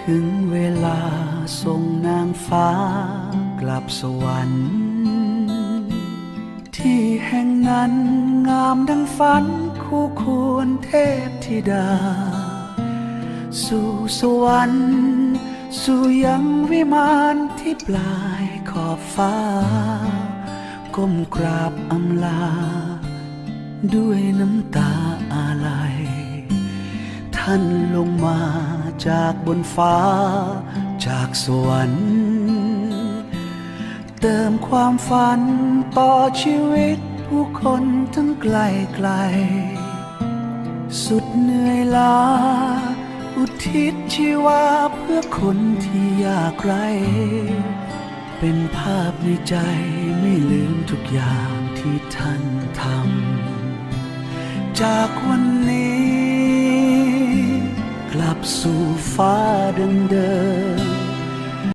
ถึงเวลาส่งนางฟ้ากลับสวรรค์ที่แห่งนั้นงามดังฝันคู่ควรเทพธิดาสู่สวรรค์สู่ยังวิมานที่ปลายขอบฟ้าก้มกราบอำลาด้วยน้ำตาอาลัยท่านลงมาจากบนฟ้าจากสวรรค์เติมความฝันต่อชีวิตผู้คนทั้งไกลไกลสุดเหนื่อยล้าอุทิศชีวาเพื่อคนที่ยากไร้เป็นภาพในใจไม่ลืมทุกอย่างที่ท่านทำจากวันนี้กลับสู่ฟ้าเดิ